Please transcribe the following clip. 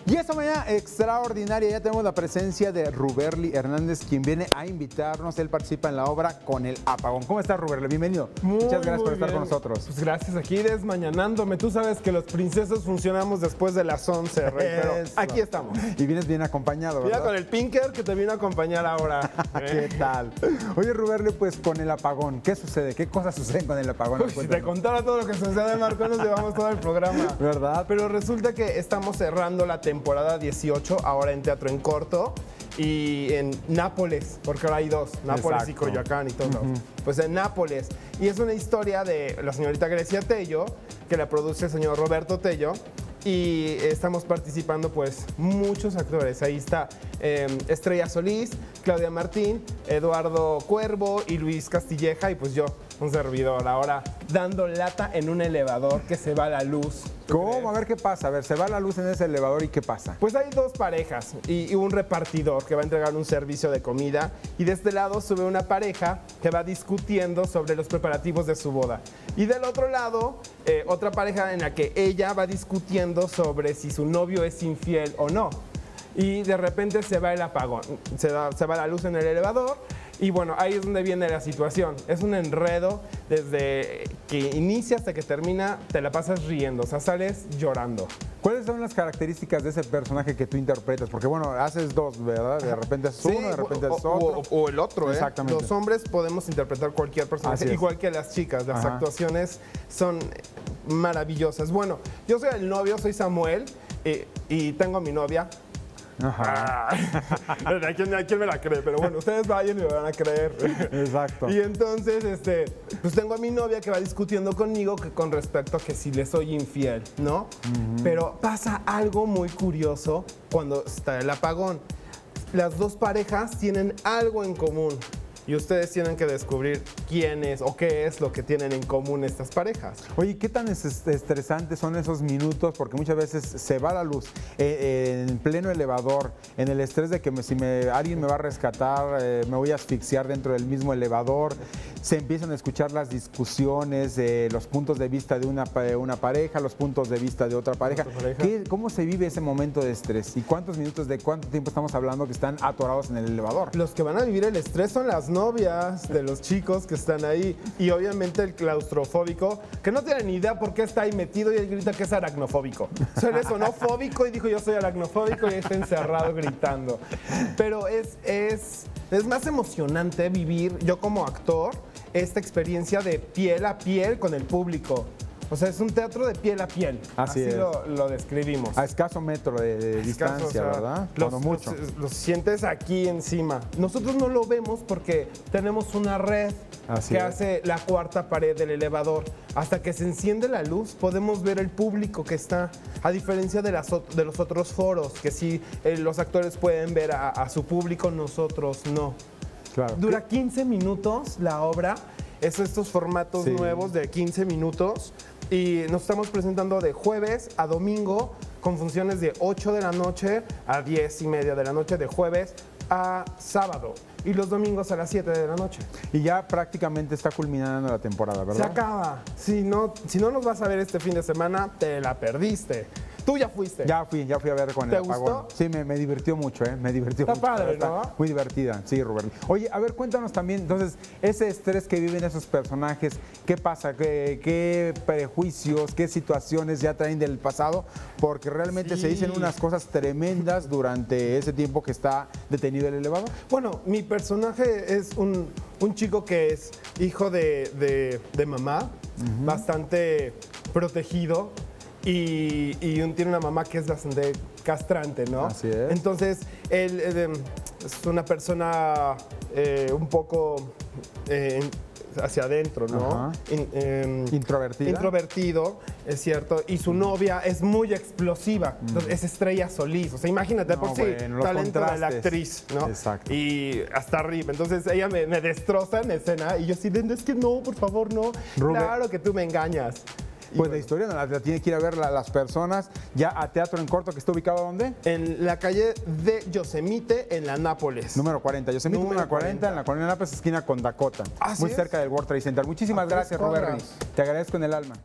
Y esta mañana extraordinaria ya tenemos la presencia de Ruberly Hernández, quien viene a invitarnos. Él participa en la obra Con el Apagón. ¿Cómo estás, Ruberly? Bienvenido. Muchas gracias por estar con nosotros. Pues gracias, aquí desmañanándome. Tú sabes que los princesos funcionamos después de las 11, Rey, pero aquí estamos. Y vienes bien acompañado, ¿verdad? Mira, con el Pinker que te vino a acompañar ahora. ¿Qué tal? Oye, Ruberly, pues con el apagón, ¿qué sucede? ¿Qué cosas suceden con el apagón? Uy, si te contara todo lo que sucede, Marco, nos llevamos todo el programa. ¿Verdad? Pero resulta que estamos cerrando la temporada 18, ahora en Teatro en Corto, y en Nápoles, porque ahora hay dos, Nápoles y Coyoacán y todo. Pues en Nápoles. Y es una historia de la señorita Grecia Tello, que la produce el señor Roberto Tello, y estamos participando pues muchos actores. Ahí está Estrella Solís, Claudia Martín, Eduardo Cuervo y Luis Castilleja, y pues yo, un servidor, ahora dando lata en un elevador que se va la luz. ¿Cómo? A ver qué pasa. A ver, se va la luz en ese elevador y ¿qué pasa? Pues hay dos parejas y un repartidor que va a entregar un servicio de comida, y de este lado sube una pareja que va discutiendo sobre los preparativos de su boda. Y del otro lado, otra pareja en la que ella va discutiendo sobre si su novio es infiel o no. Y de repente se va el apagón, se va la luz en el elevador. Y bueno, ahí es donde viene la situación. Es un enredo desde que inicia hasta que termina, te la pasas riendo, o sea, sales llorando. ¿Cuáles son las características de ese personaje que tú interpretas? Porque bueno, haces dos, ¿verdad? De repente es uno, de repente es otro. O el otro, ¿eh? Exactamente. Los hombres podemos interpretar cualquier personaje, igual que las chicas. Las actuaciones son maravillosas. Bueno, yo soy el novio, soy Samuel, y tengo a mi novia. Ajá. ¿A quién me la cree? Pero bueno, ustedes vayan y me van a creer. Exacto. Y entonces, pues tengo a mi novia que va discutiendo conmigo con respecto a que si le soy infiel, ¿no? Pero pasa algo muy curioso cuando está el apagón. Las dos parejas tienen algo en común. Y ustedes tienen que descubrir quién es o qué es lo que tienen en común estas parejas. Oye, ¿qué tan estresantes son esos minutos? Porque muchas veces se va la luz en pleno elevador, en el estrés de que alguien me va a rescatar, me voy a asfixiar dentro del mismo elevador. Se empiezan a escuchar las discusiones, los puntos de vista de una pareja, los puntos de vista de otra pareja. ¿Cómo se vive ese momento de estrés? ¿Y cuántos minutos, de cuánto tiempo estamos hablando que están atorados en el elevador? Los que van a vivir el estrés son las novias de los chicos que están ahí, y obviamente el claustrofóbico, que no tiene ni idea por qué está ahí metido, y él grita que es aracnofóbico. O sea, le sonó fóbico y dijo yo soy aracnofóbico, y está encerrado gritando. Pero es más emocionante vivir, yo como actor, esta experiencia de piel a piel con el público. O sea, es un teatro de piel a piel. Así lo describimos. A escaso metro de distancia, o sea, ¿verdad? Mucho. Los sientes aquí encima. Nosotros no lo vemos porque tenemos una red que hace la cuarta pared del elevador. Hasta que se enciende la luz, podemos ver el público que está. A diferencia de los otros foros, que sí los actores pueden ver a su público, nosotros no. Claro. Dura 15 minutos la obra. Estos formatos nuevos de 15 minutos. Y nos estamos presentando de jueves a domingo con funciones de 8 de la noche a 10:30 de la noche, de jueves a sábado. Y los domingos a las 7 de la noche. Y ya prácticamente está culminando la temporada, ¿verdad? Se acaba. Si no nos vas a ver este fin de semana, te la perdiste. ¿Tú ya fuiste? Ya fui a ver con el apagón. ¿Te gustó? Sí, me divirtió mucho, me divirtió mucho. Está padre, ¿no? Muy divertida, sí, Roberto. Oye, a ver, cuéntanos también, entonces, ese estrés que viven esos personajes, ¿qué pasa? ¿Qué prejuicios, qué situaciones ya traen del pasado? Porque realmente se dicen unas cosas tremendas durante ese tiempo que está detenido el elevador. Bueno, mi personaje es un chico que es hijo de mamá, bastante protegido. Y tiene una mamá que es bastante castrante, ¿no? Así es. Entonces, él es una persona un poco hacia adentro, ¿no? Introvertida. Introvertido, es cierto. Y su novia es muy explosiva. Entonces, es Estrella Solís. O sea, imagínate, por sí, talento de la actriz, ¿no? Exacto. Y hasta arriba. Entonces, ella me destroza en escena, y yo así, es que no, por favor, no. Claro que tú me engañas. Pues la historia la tiene que ir a ver las personas ya a Teatro en Corto, que está ubicado ¿dónde? En la calle de Yosemite, en la Nápoles. Número 40. Yosemite número 40, en la colonia Nápoles, esquina con Dakota. Muy cerca del World Trade Center. Muchísimas gracias, Roberly. Te agradezco en el alma.